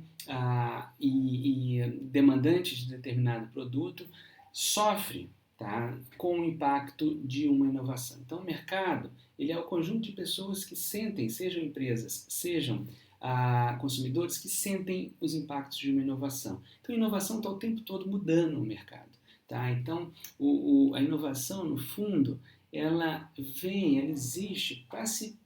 demandantes de determinado produto sofrem, tá, com o impacto de uma inovação. Então, o mercado ele é o conjunto de pessoas que sentem, sejam empresas, sejam consumidores que sentem os impactos de uma inovação. Então, a inovação está o tempo todo mudando o mercado. Tá? Então, a inovação, no fundo, ela existe para se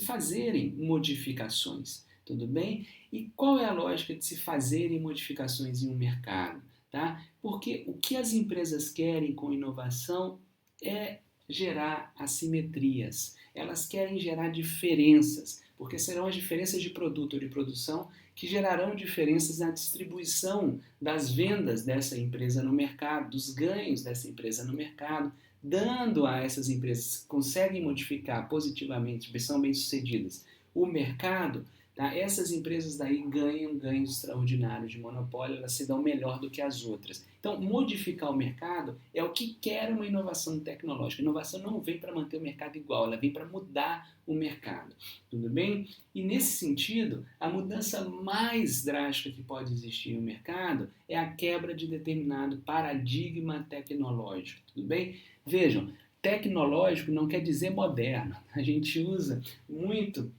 fazerem modificações. Tudo bem? E qual é a lógica de se fazerem modificações em um mercado? Tá? Porque o que as empresas querem com inovação é gerar assimetrias. Elas querem gerar diferenças, porque serão as diferenças de produto ou de produção que gerarão diferenças na distribuição das vendas dessa empresa no mercado, dos ganhos dessa empresa no mercado, dando a essas empresas que conseguem modificar positivamente, que são bem-sucedidas, o mercado. Tá? Essas empresas daí ganham ganhos extraordinários de monopólio, elas se dão melhor do que as outras. Então, modificar o mercado é o que quer uma inovação tecnológica. A inovação não vem para manter o mercado igual, ela vem para mudar o mercado. Tudo bem? E nesse sentido, a mudança mais drástica que pode existir no mercado é a quebra de determinado paradigma tecnológico. Tudo bem? Vejam, tecnológico não quer dizer moderno. A gente usa muito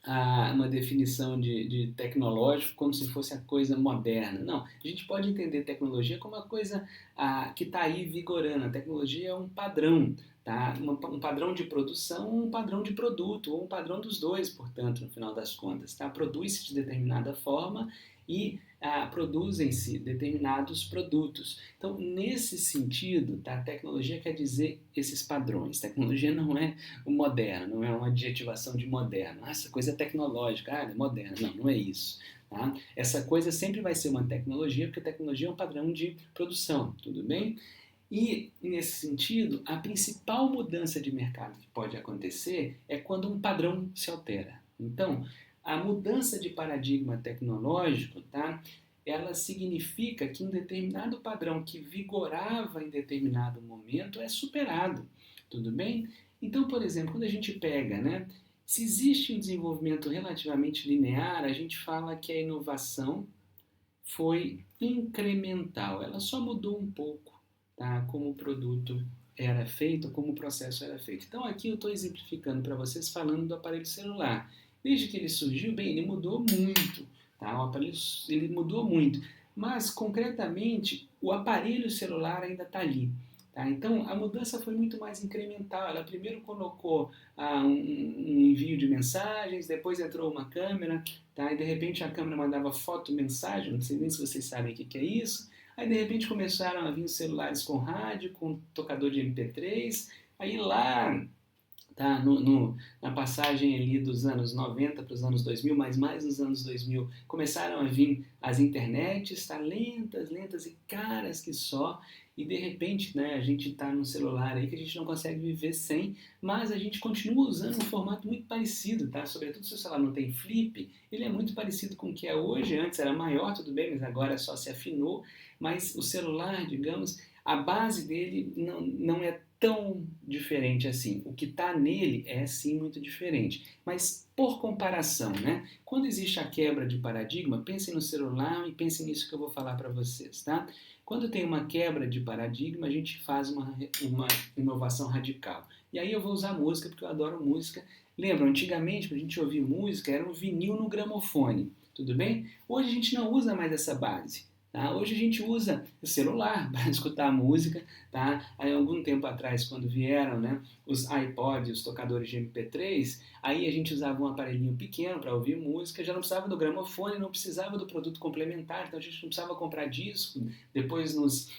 uma definição de tecnológico como se fosse a coisa moderna. Não, a gente pode entender tecnologia como uma coisa que está aí vigorando. A tecnologia é um padrão, tá? Um padrão de produção, um padrão de produto, ou um padrão dos dois, portanto, no final das contas. Tá? Produz-se de determinada forma e produzem-se determinados produtos. Então, nesse sentido, tá, a tecnologia quer dizer esses padrões. Tecnologia não é o moderno, não é uma adjetivação de moderno. Essa coisa é tecnológica, é moderna. Não, não é isso. Tá? Essa coisa sempre vai ser uma tecnologia, porque a tecnologia é um padrão de produção, tudo bem? E, nesse sentido, a principal mudança de mercado que pode acontecer é quando um padrão se altera. Então, a mudança de paradigma tecnológico, tá? Ela significa que um determinado padrão que vigorava em determinado momento é superado, tudo bem? Então, por exemplo, quando a gente pega, né, Se existe um desenvolvimento relativamente linear, a gente fala que a inovação foi incremental, ela só mudou um pouco, tá? Como o produto era feito, como o processo era feito. Então aqui eu estou exemplificando para vocês falando do aparelho celular. Desde que ele surgiu, bem, ele mudou muito, tá? O aparelho ele mudou muito, mas concretamente o aparelho celular ainda está ali. Tá? Então a mudança foi muito mais incremental. Ela primeiro colocou um envio de mensagens, depois entrou uma câmera, tá? E de repente a câmera mandava foto-mensagem, não sei nem se vocês sabem o que é isso. Aí de repente começaram a vir os celulares com rádio, com tocador de MP3. Aí lá, tá, na passagem ali dos anos 90 para os anos 2000, mas mais nos anos 2000, começaram a vir as internets, tá, lentas, lentas e caras que só. E de repente, né, a gente está num celular aí que a gente não consegue viver sem, mas a gente continua usando um formato muito parecido, tá? Sobretudo se o celular não tem flip, ele é muito parecido com o que é hoje. Antes era maior, tudo bem, mas agora só se afinou. Mas o celular, digamos, a base dele não é tão diferente assim. O que está nele é sim muito diferente. Mas por comparação, né? Quando existe a quebra de paradigma, pensem no celular e pensem nisso que eu vou falar para vocês, tá? Quando tem uma quebra de paradigma, a gente faz uma inovação radical. E aí eu vou usar música porque eu adoro música. Lembra, antigamente, para a gente ouvir música, era um vinil no gramofone, tudo bem? Hoje a gente não usa mais essa base. Tá? Hoje a gente usa o celular para escutar música. Tá? Aí, algum tempo atrás, quando vieram, né, os iPods, os tocadores de MP3, aí a gente usava um aparelhinho pequeno para ouvir música, já não precisava do gramofone, não precisava do produto complementar, então a gente não precisava comprar disco. Depois nos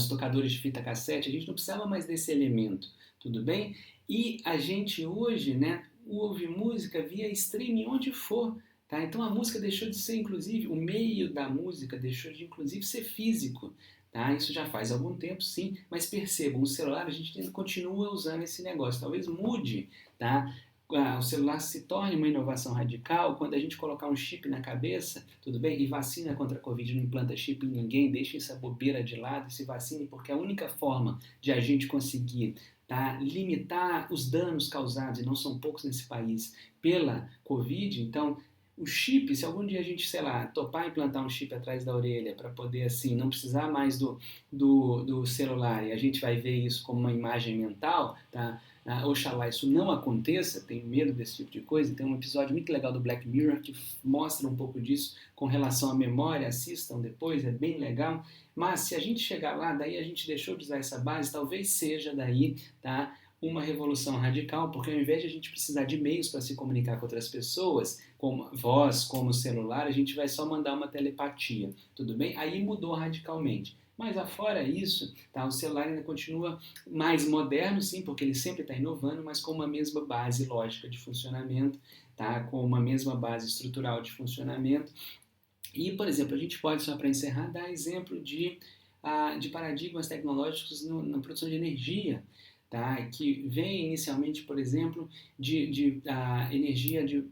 tocadores de fita cassete, a gente não precisava mais desse elemento, tudo bem? E a gente hoje, né, ouve música via streaming onde for, tá? Então a música deixou de ser, inclusive, o meio da música deixou de, inclusive, ser físico, tá? Isso já faz algum tempo, sim, mas percebam, o celular a gente ainda continua usando esse negócio, talvez mude, tá? O celular se torne uma inovação radical quando a gente colocar um chip na cabeça, tudo bem? E vacina contra a Covid não implanta chip em ninguém, deixe essa bobeira de lado e se vacine, porque a única forma de a gente conseguir, tá, limitar os danos causados, e não são poucos nesse país, pela Covid, então o chip, se algum dia a gente, sei lá, topar implantar um chip atrás da orelha para poder, assim, não precisar mais do celular e a gente vai ver isso como uma imagem mental, tá? Oxalá isso não aconteça, tenho medo desse tipo de coisa. Tem um episódio muito legal do Black Mirror que mostra um pouco disso com relação à memória, assistam depois, é bem legal. Mas se a gente chegar lá, daí a gente deixou de usar essa base, talvez seja daí, tá, uma revolução radical, porque ao invés de a gente precisar de meios para se comunicar com outras pessoas, como voz, como celular, a gente vai só mandar uma telepatia, tudo bem? Aí mudou radicalmente. Mas afora isso, tá, o celular ainda continua mais moderno, sim, porque ele sempre está inovando, mas com uma mesma base lógica de funcionamento, tá, com uma mesma base estrutural de funcionamento. E, por exemplo, a gente pode, só para encerrar, dar exemplo de paradigmas tecnológicos na produção de energia, tá? Que vem inicialmente, por exemplo, de energia de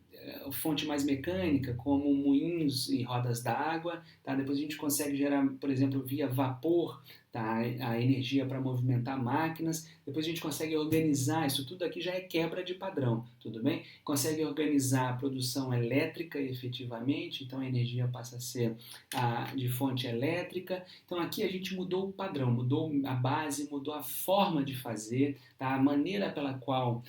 fonte mais mecânica, como moinhos e rodas d'água. Tá? Depois a gente consegue gerar, por exemplo, via vapor, tá? A energia para movimentar máquinas. Depois a gente consegue organizar, isso tudo aqui já é quebra de padrão, tudo bem? Consegue organizar a produção elétrica efetivamente, então a energia passa a ser de fonte elétrica. Então aqui a gente mudou o padrão, mudou a base, mudou a forma de fazer, tá? A maneira pela qual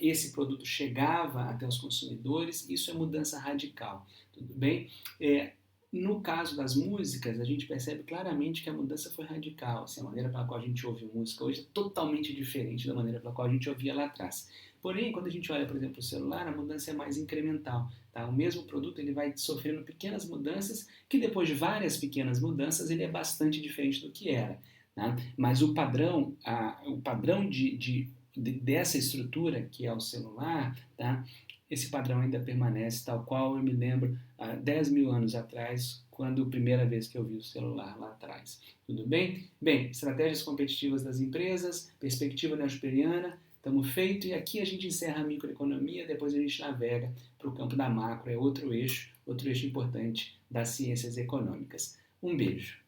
esse produto chegava até os consumidores. Isso é mudança radical, tudo bem? No caso das músicas, a gente percebe claramente que a mudança foi radical. Assim, a maneira pela qual a gente ouve música hoje é totalmente diferente da maneira pela qual a gente ouvia lá atrás. Porém, quando a gente olha, por exemplo, o celular, a mudança é mais incremental. Tá? O mesmo produto ele vai sofrendo pequenas mudanças, que depois de várias pequenas mudanças, ele é bastante diferente do que era. Tá? Mas o padrão dessa estrutura, que é o celular, tá? Esse padrão ainda permanece tal qual eu me lembro há 10 mil anos atrás, quando a primeira vez que eu vi o celular lá atrás. Tudo bem? Bem, estratégias competitivas das empresas, perspectiva neosperiana, estamos feito. E aqui a gente encerra a microeconomia, depois a gente navega para o campo da macro, é outro eixo importante das ciências econômicas. Um beijo.